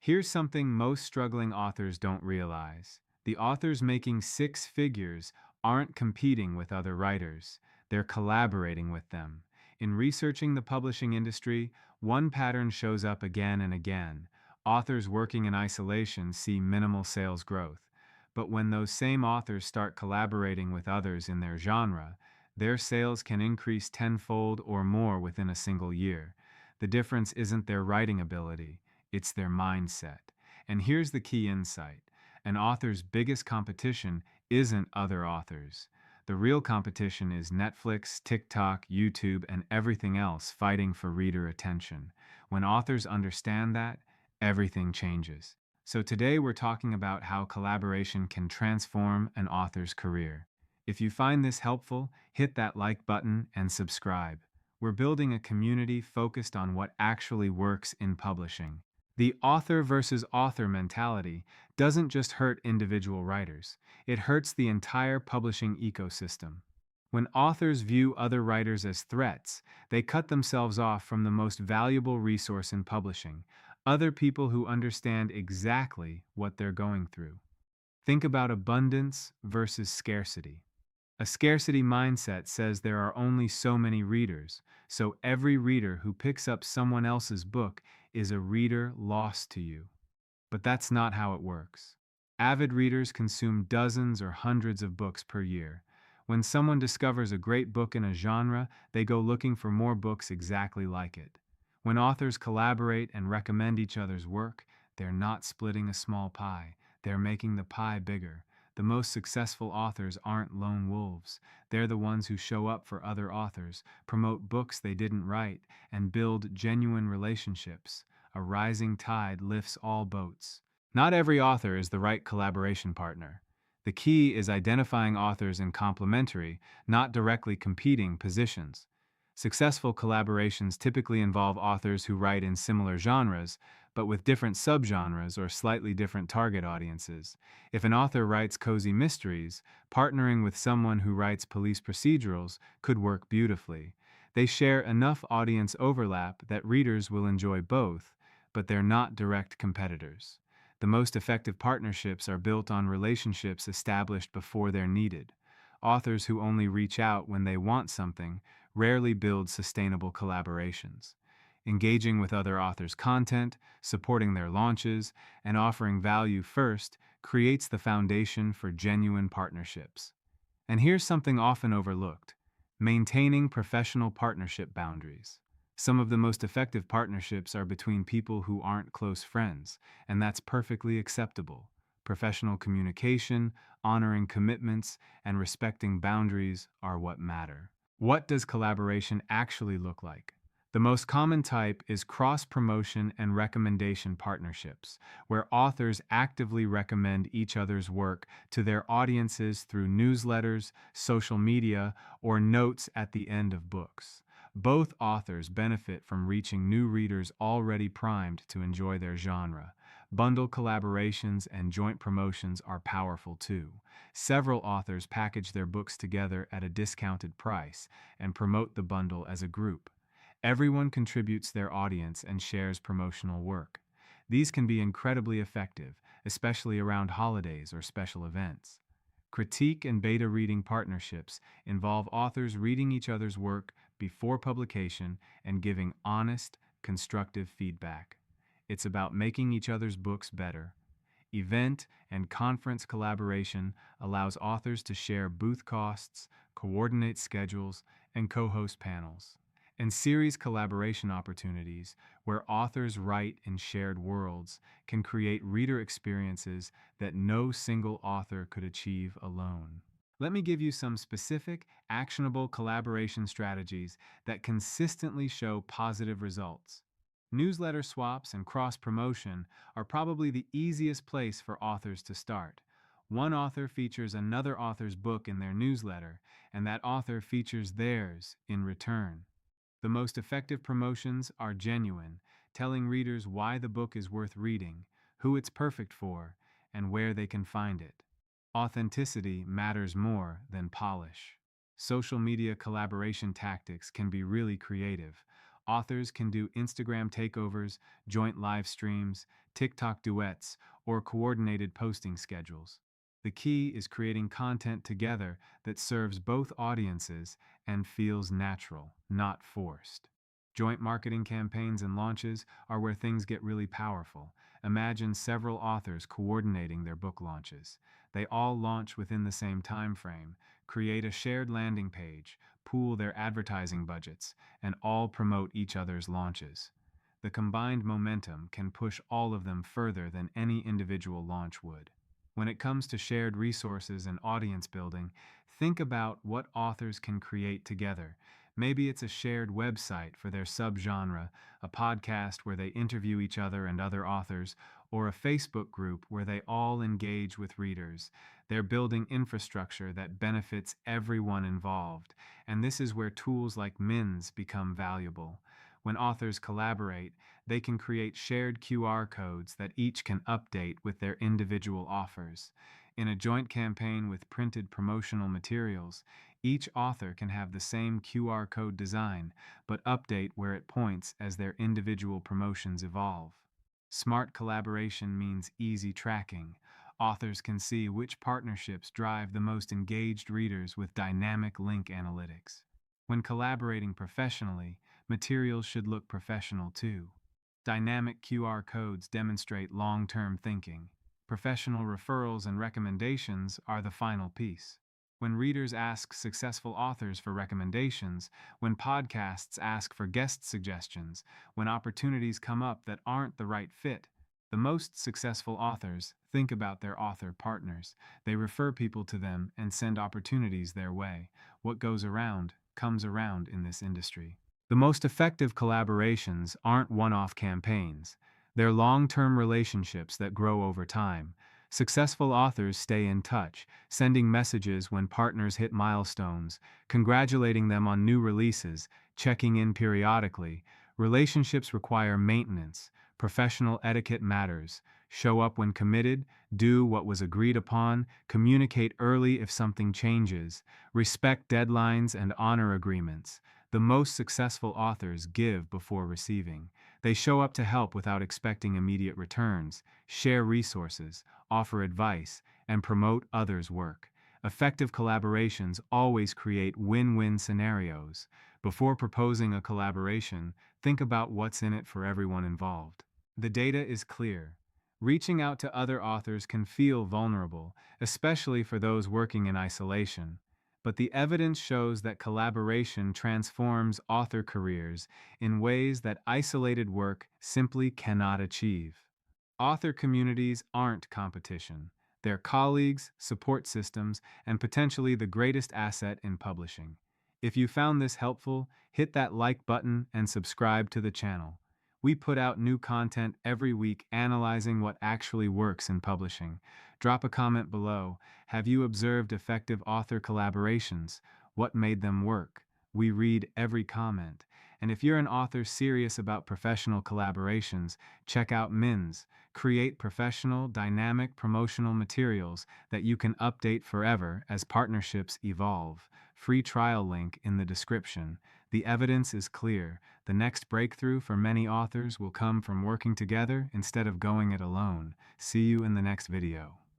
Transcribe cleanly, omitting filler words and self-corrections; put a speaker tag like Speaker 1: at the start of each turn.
Speaker 1: Here's something most struggling authors don't realize. The authors making six figures aren't competing with other writers, they're collaborating with them. In researching the publishing industry, one pattern shows up again and again. Authors working in isolation see minimal sales growth. But when those same authors start collaborating with others in their genre, their sales can increase tenfold or more within a single year. The difference isn't their writing ability, it's their mindset. And here's the key insight: an author's biggest competition isn't other authors. The real competition is Netflix, TikTok, YouTube, and everything else fighting for reader attention. When authors understand that, everything changes. So today we're talking about how collaboration can transform an author's career. If you find this helpful, hit that like button and subscribe. We're building a community focused on what actually works in publishing. The author versus author mentality doesn't just hurt individual writers, it hurts the entire publishing ecosystem. When authors view other writers as threats, they cut themselves off from the most valuable resource in publishing: other people who understand exactly what they're going through. Think about abundance versus scarcity. A scarcity mindset says there are only so many readers, so every reader who picks up someone else's book is a reader lost to you. But that's not how it works. Avid readers consume dozens or hundreds of books per year. When someone discovers a great book in a genre, they go looking for more books exactly like it. When authors collaborate and recommend each other's work, they're not splitting a small pie, they're making the pie bigger. The most successful authors aren't lone wolves. They're the ones who show up for other authors, promote books they didn't write, and build genuine relationships. A rising tide lifts all boats. Not every author is the right collaboration partner. The key is identifying authors in complementary, not directly competing positions. Successful collaborations typically involve authors who write in similar genres, but with different subgenres or slightly different target audiences. If an author writes cozy mysteries, partnering with someone who writes police procedurals could work beautifully. They share enough audience overlap that readers will enjoy both, but they're not direct competitors. The most effective partnerships are built on relationships established before they're needed. Authors who only reach out when they want something rarely build sustainable collaborations. Engaging with other authors' content, supporting their launches, and offering value first creates the foundation for genuine partnerships. And here's something often overlooked: maintaining professional partnership boundaries. Some of the most effective partnerships are between people who aren't close friends, and that's perfectly acceptable. Professional communication, honoring commitments, and respecting boundaries are what matter. What does collaboration actually look like? The most common type is cross-promotion and recommendation partnerships, where authors actively recommend each other's work to their audiences through newsletters, social media, or notes at the end of books. Both authors benefit from reaching new readers already primed to enjoy their genre. Bundle collaborations and joint promotions are powerful too. Several authors package their books together at a discounted price and promote the bundle as a group. Everyone contributes their audience and shares promotional work. These can be incredibly effective, especially around holidays or special events. Critique and beta reading partnerships involve authors reading each other's work before publication and giving honest, constructive feedback. It's about making each other's books better. Event and conference collaboration allows authors to share booth costs, coordinate schedules, and co-host panels. And series collaboration opportunities, where authors write in shared worlds, can create reader experiences that no single author could achieve alone. Let me give you some specific, actionable collaboration strategies that consistently show positive results. Newsletter swaps and cross-promotion are probably the easiest place for authors to start. One author features another author's book in their newsletter, and that author features theirs in return. The most effective promotions are genuine, telling readers why the book is worth reading, who it's perfect for, and where they can find it. Authenticity matters more than polish. Social media collaboration tactics can be really creative. Authors can do Instagram takeovers, joint live streams, TikTok duets, or coordinated posting schedules. The key is creating content together that serves both audiences and feels natural, not forced. Joint marketing campaigns and launches are where things get really powerful. Imagine several authors coordinating their book launches. They all launch within the same time frame, create a shared landing page, pool their advertising budgets, and all promote each other's launches. The combined momentum can push all of them further than any individual launch would. When it comes to shared resources and audience building, think about what authors can create together. Maybe it's a shared website for their subgenre, a podcast where they interview each other and other authors, or a Facebook group where they all engage with readers. They're building infrastructure that benefits everyone involved, and this is where tools like Mins become valuable. When authors collaborate, they can create shared QR codes that each can update with their individual offers. In a joint campaign with printed promotional materials, each author can have the same QR code design, but update where it points as their individual promotions evolve. Smart collaboration means easy tracking. Authors can see which partnerships drive the most engaged readers with dynamic link analytics. When collaborating professionally, materials should look professional too. Dynamic QR codes demonstrate long-term thinking. Professional referrals and recommendations are the final piece. When readers ask successful authors for recommendations, when podcasts ask for guest suggestions, when opportunities come up that aren't the right fit, the most successful authors think about their author partners. They refer people to them and send opportunities their way. What goes around comes around in this industry. The most effective collaborations aren't one-off campaigns. They're long-term relationships that grow over time. Successful authors stay in touch, sending messages when partners hit milestones, congratulating them on new releases, checking in periodically. Relationships require maintenance. Professional etiquette matters. Show up when committed, do what was agreed upon, communicate early if something changes, respect deadlines and honor agreements. The most successful authors give before receiving. They show up to help without expecting immediate returns, share resources, offer advice, and promote others' work. Effective collaborations always create win-win scenarios. Before proposing a collaboration, think about what's in it for everyone involved. The data is clear. Reaching out to other authors can feel vulnerable, especially for those working in isolation. But the evidence shows that collaboration transforms author careers in ways that isolated work simply cannot achieve. Author communities aren't competition. They're colleagues, support systems, and potentially the greatest asset in publishing. If you found this helpful, hit that like button and subscribe to the channel. We put out new content every week analyzing what actually works in publishing. Drop a comment below. Have you observed effective author collaborations? What made them work? We read every comment. And if you're an author serious about professional collaborations, check out Mins. Create professional, dynamic promotional materials that you can update forever as partnerships evolve. Free trial link in the description. The evidence is clear. The next breakthrough for many authors will come from working together instead of going it alone. See you in the next video.